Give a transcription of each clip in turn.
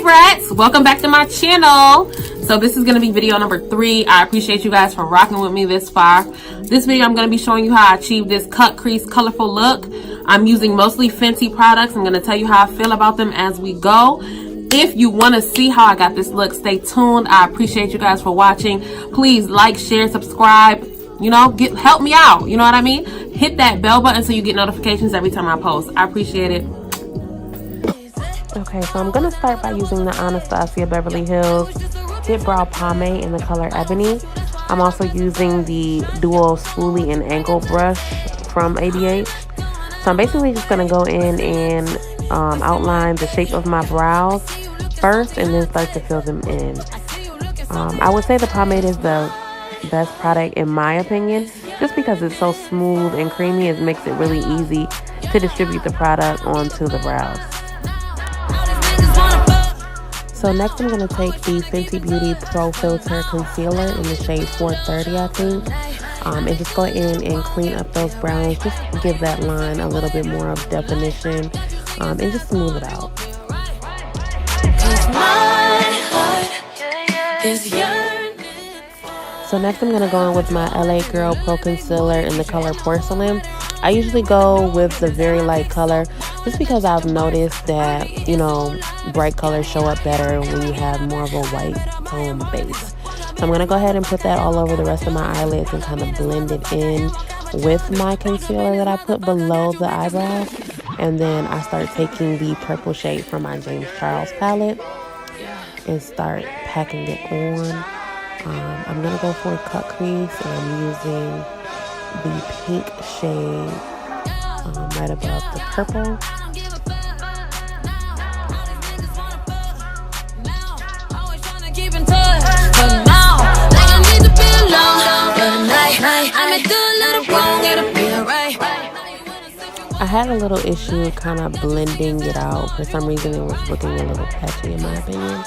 Hey brats, welcome back to my channel. So this is going to be video number 3. I appreciate you guys for rocking with me this far. This video I'm going to be showing you how I achieved this cut crease colorful look. I'm using mostly Fenty products. I'm going to tell you how I feel about them as we go. If you want to see how I got this look, stay tuned. I appreciate you guys for watching. Please like, share, subscribe. You know, help me out. You know what I mean? Hit that bell button so you get notifications every time I post. I appreciate it. Okay, so I'm going to start by using the Anastasia Beverly Hills Dip Brow Pomade in the color Ebony. I'm also using the Dual Spoolie and Angle Brush from ABH. So I'm basically just going to go in and outline the shape of my brows first and then start to fill them in. I would say the pomade is the best product in my opinion, just because it's so smooth and creamy. It makes it really easy to distribute the product onto the brows. So next I'm going to take the Fenty Beauty Pro Filtr Concealer in the shade 430 I think, and just go in and clean up those brows, just give that line a little bit more of definition, and just smooth it out. So next I'm going to go in with my LA Girl Pro Concealer in the color Porcelain. I usually go with the very light color just because I've noticed that, you know, bright colors show up better when you have more of a white tone base. So I'm going to go ahead and put that all over the rest of my eyelids and kind of blend it in with my concealer that I put below the eyebrows. And then I start taking the purple shade from my James Charles palette and start packing it on. I'm going to go for a cut crease, and I'm using the pink shade right above the purple. I had a little issue kind of blending it out. For some reason it was looking a little patchy in my opinion.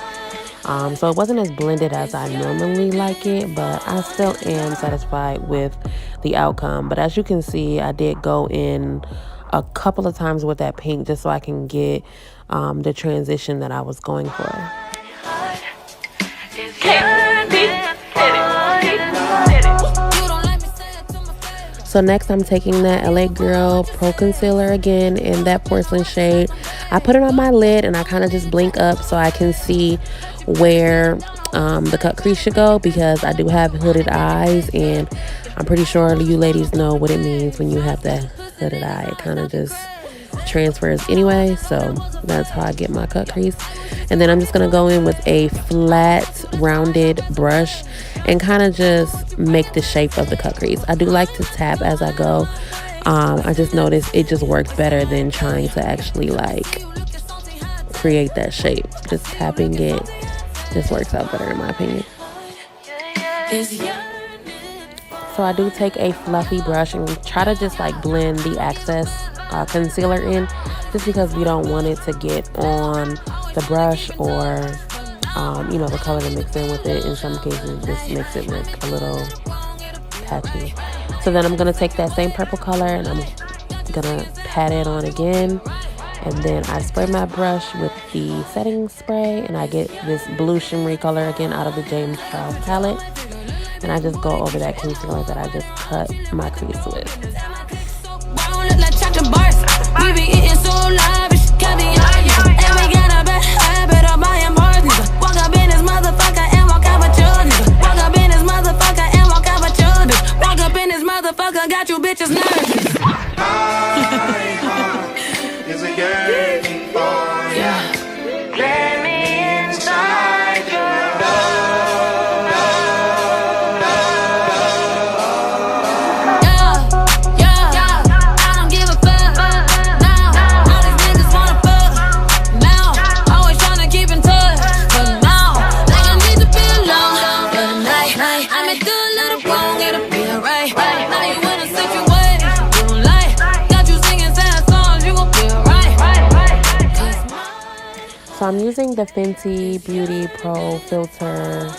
So it wasn't as blended as I normally like it, but I still am satisfied with the outcome. But as you can see, I did go in a couple of times with that pink just so I can get the transition that I was going for. So next I'm taking that LA Girl Pro Concealer again in that porcelain shade. I put it on my lid and I kind of just blink up so I can see where the cut crease should go, because I do have hooded eyes and I'm pretty sure you ladies know what it means when you have that hooded eye. It kind of just transfers anyway, so that's how I get my cut crease. And then I'm just going to go in with a flat rounded brush and kind of just make the shape of the cut crease. I do like to tap as I go. I just noticed it just works better than trying to actually like create that shape. Just tapping it just works out better in my opinion. So I do take a fluffy brush and try to just like blend the excess concealer in, just because we don't want it to get on the brush or you know, the color to mix in with it. In some cases just makes it look a little patchy. So then I'm going to take that same purple color and I'm going to pat it on again, and then I spray my brush with the setting spray and I get this blue shimmery color again out of the James Charles palette, and I just go over that concealer that I just cut my crease with. Got you bitches nervous. Is a yearning for you. Let me inside your I don't give a fuck. Now all these niggas wanna fuck. Now always tryna keep in touch. But now like I need to be alone for the night. I may do a little wrong, it'll be alright. Now you wanna So I'm using the Fenty Beauty Pro Filtr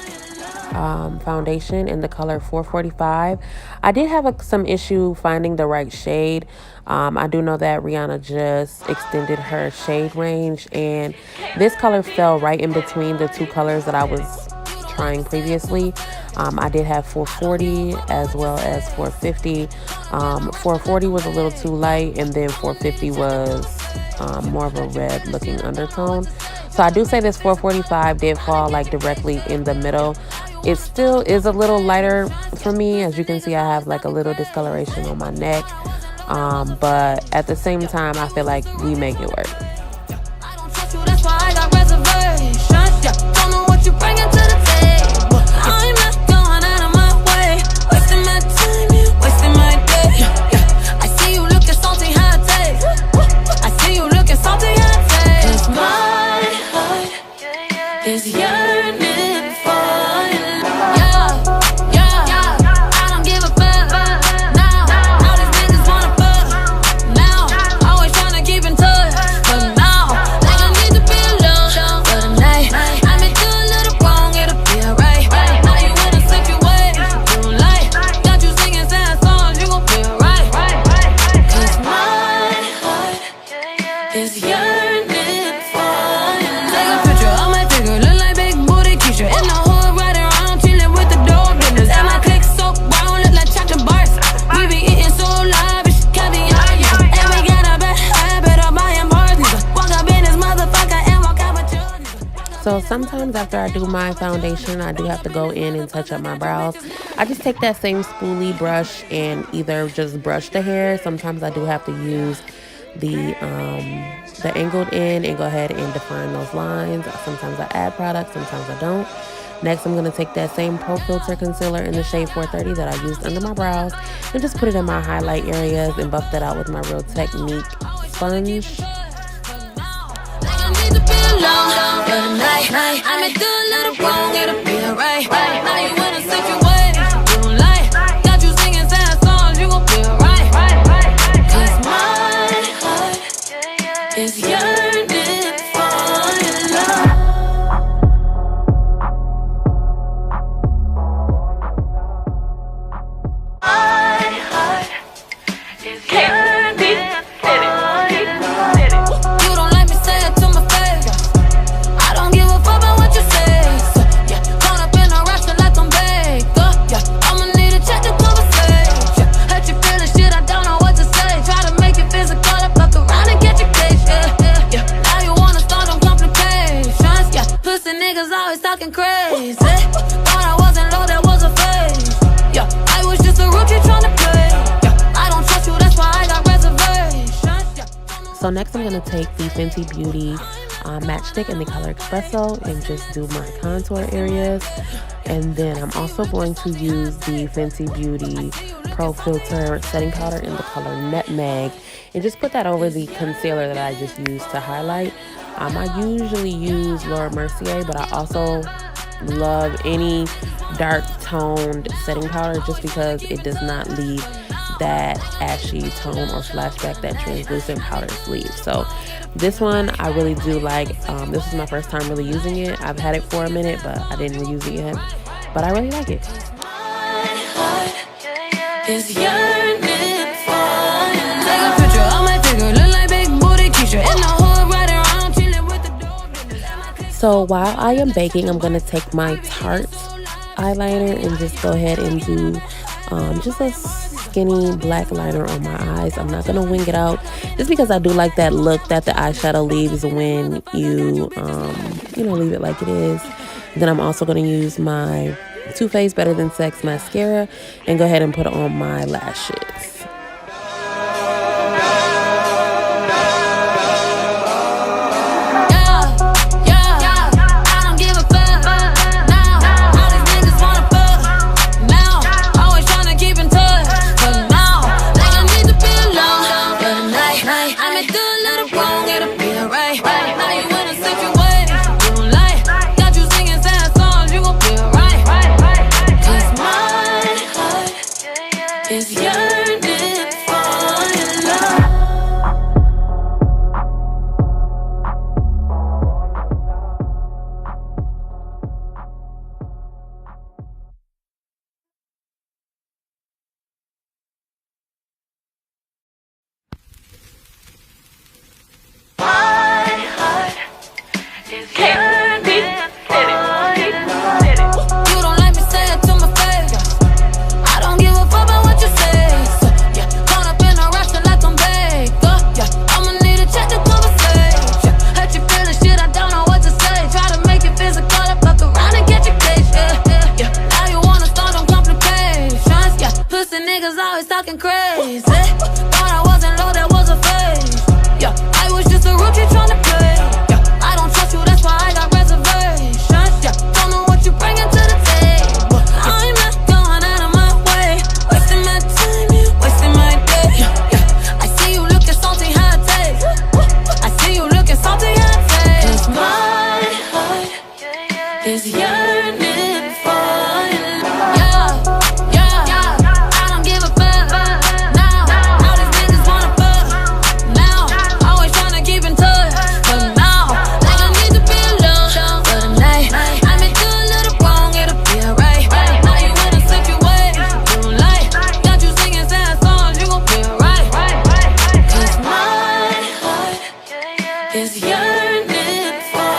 foundation in the color 445. I did have some issue finding the right shade. I do know that Rihanna just extended her shade range, and this color fell right in between the two colors that I was trying previously. I did have 440 as well as 450. 440 was a little too light, and then 450 was more of a red looking undertone. So I do say this 445 did fall like directly in the middle. It still is a little lighter for me. As you can see, I have like a little discoloration on my neck. But at the same time, I feel like we make it work. I don't trust you, that's why I got reservations. Yeah, don't know what you bringing to the table. I'm not going out of my way, wasting my time, wasting my day. Yeah, I see you looking salty, hot taste. I see you looking salty, hot taste. 'Cause my heart is yearning for you. Yeah, I don't give a fuck. Now, all these niggas wanna fuck. Now, always trying to keep in touch. But now, like I need to be alone for the night. I may do a little wrong, it'll be alright. Now you wanna slip your way, you like. Got you singing sad songs, you gon' be alright. 'Cause my heart is yearning for you. Take a picture of my figure, look like big booty Keisha. In the hood, riding around, chilling with the dog business. And my click so brown, look like chocolate bars. We be eating so lavish, caviar. And we got a bad habit of buying bars. Walk up in this motherfucker and walk out with you. So sometimes after I do my foundation, I do have to go in and touch up my brows. I just take that same spoolie brush and either just brush the hair. Sometimes I do have to use the angled end and go ahead and define those lines. Sometimes I add product, sometimes I don't. Next, I'm going to take that same Pro Filtr concealer in the shade 430 that I used under my brows and just put it in my highlight areas and buff that out with my Real Technique sponge. Like I need to be alone for the night. I may do a little wrong, it'll be alright. Now you wanna slip your way, you like. Got you singing sad songs, you gon' be alright. 'Cause my heart is yearning for your love. My heart is yearning for your love. You don't like me, say it to my face. I don't give a fuck about what you say. So, yeah, caught up in a rush to let them bake. Yeah, I'ma need a check to conversation. Hurt you feeling shit, I don't know what to say. Try to make it physical, I fuck around and get your case. Yeah. Now you wanna start on complications. Yeah, pussy niggas always talking crazy. Thought I wasn't low, that was a phase. Yeah, I was just a rookie trying to play. Yeah, I don't trust you, that's why I got reservations. Yeah. So next I'm going to take the Fenty Beauty matchstick in the color Espresso and just do my contour areas. And then I'm also going to use the Fenty Beauty Pro Filtr setting powder in the color Nutmeg and just put that over the concealer that I just used to highlight. I usually use Laura Mercier, but I also love any dark toned setting powder just because it does not leave that ashy tone or flashback that translucent powders leave. So this one I really do like. This is my first time really using it. I've had it for a minute, but I didn't reuse it yet. But I really like it. My heart is yearning for you. Take a picture of my figure, look like big booty Keisha. In the hood, riding around, chilling with the dog. So while I am baking, I'm going to take my Tarte eyeliner and just go ahead and do just a skinny black liner on my eyes. I'm not going to wing it out just because I do like that look that the eyeshadow leaves when you, leave it like it is. Then I'm also going to use my Too Faced Better Than Sex mascara and go ahead and put on my lashes. Is yearning You don't like me, say it to my face. I don't give a fuck about what you say. So, yeah, caught up in a rush to let them bake. Yeah, I'ma need a check to conversation. Yeah, hurt you feeling shit, I don't know what to say. Try to make it physical, I fuck around and get your case. Yeah. Now you wanna start on complications. Yeah, pussy niggas always talking crazy. Thought I wasn't low, that was a phase. Yeah, I was just a rookie trying to play. Yeah, I don't trust you, that's why I got reservations. Yeah, don't know what you bringing to the table. I'm not going out of my way, wasting my time, wasting my day. Yeah, I see you looking salty, hot taste. I see you looking salty, hot taste. 'Cause my heart is yearning for you. Yeah, I don't give a fuck. Now, all these niggas wanna fuck. Now, always tryna keep in touch. But now, like I need to be alone for the night. I may do a little wrong, it'll be alright. Now you in a situation you don't like. Got you singing sad songs, you gon' feel right. 'Cause my heart is yearning for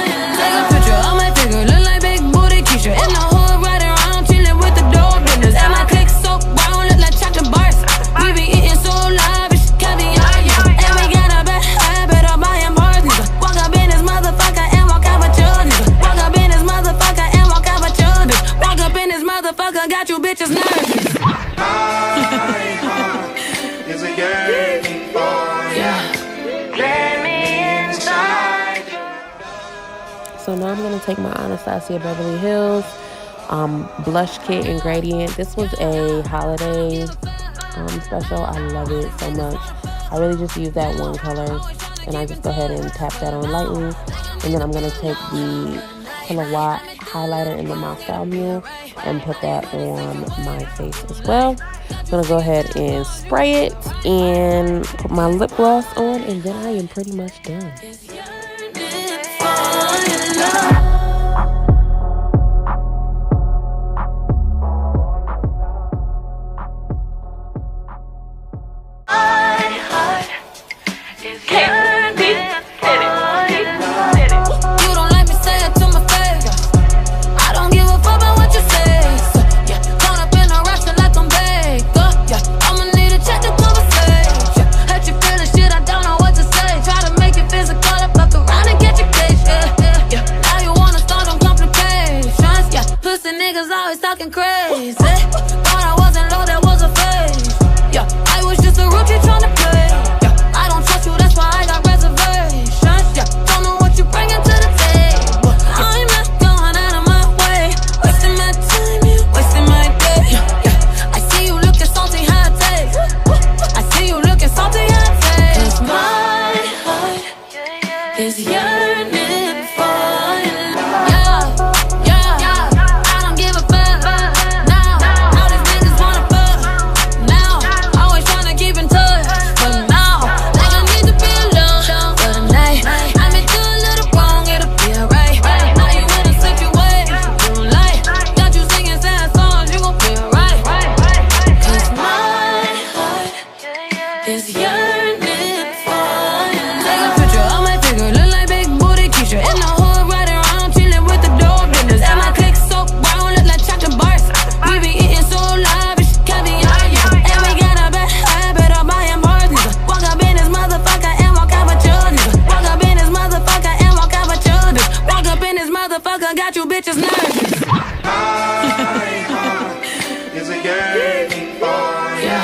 you. Take a picture of my figure, look like big booty Keisha. In the hood, riding around, chilling with the dope business. And my click so brown, look like chocolate bars. We be eating so lavish, caviar. And we got a bad habit of buying bars, nigga. Walk up in this motherfucker and walk out with your nigga. Walk up in this motherfucker and walk out with your bitch. Walk up in this motherfucker, got you bitches nervous. Is a yearning for you. Let me inside. So now I'm gonna take my Anastasia Beverly Hills blush kit ingredient. This was a holiday special. I love it so much. I really just use that one color, and I just go ahead and tap that on lightly. And then I'm gonna take the Killawat highlighter in the Moscow Mule and put that on my face as well. I'm gonna go ahead and spray it and put my lip gloss on, and then I am pretty much done. You don't like me, say it to my face. I don't give a fuck about what you say. So, yeah, caught up in a rush to let them bake. Yeah, I'ma need a check to conversation. Yeah, hurt you feeling shit, I don't know what to say. Try to make it physical, I fuck around and get your case. Yeah, now you wanna start on complications. Yeah, pussy niggas always talking crazy. Thought I wasn't low, that was a phase. Yeah, I was just a rookie trying to play. Yeah, I don't trust you, that's why I got reservations. Yeah, don't know what you bringing to the table. I'm not going out of my way, wasting my time, wasting my day. Yeah, I see you looking salty, hot taste. I see you looking salty, hot taste. 'Cause my heart is yearning for you. Yeah, I don't give a fuck. Now, all these niggas wanna fuck. Now, always tryna keep in touch. But now, like I need to be alone for the night. I may do a little wrong, it'll be alright. Now you in a situation you don't like. Got you singing sad songs, you gon' feel right. 'Cause my heart is yearning for you. Take a picture of my figure, look like big booty Keisha. In the hood, riding around, chilling with the dope business. And my click so brown, look like chocolate bars. We be eating so lavish, caviar. And we got a bad habit of buying bars, nigga. Walk up in this motherfucker and walk out with your nigga. Walk up in this motherfucker and walk out with your bitch. Walk up in this motherfucker, got you bitches nervous. My heart is a yearning for you.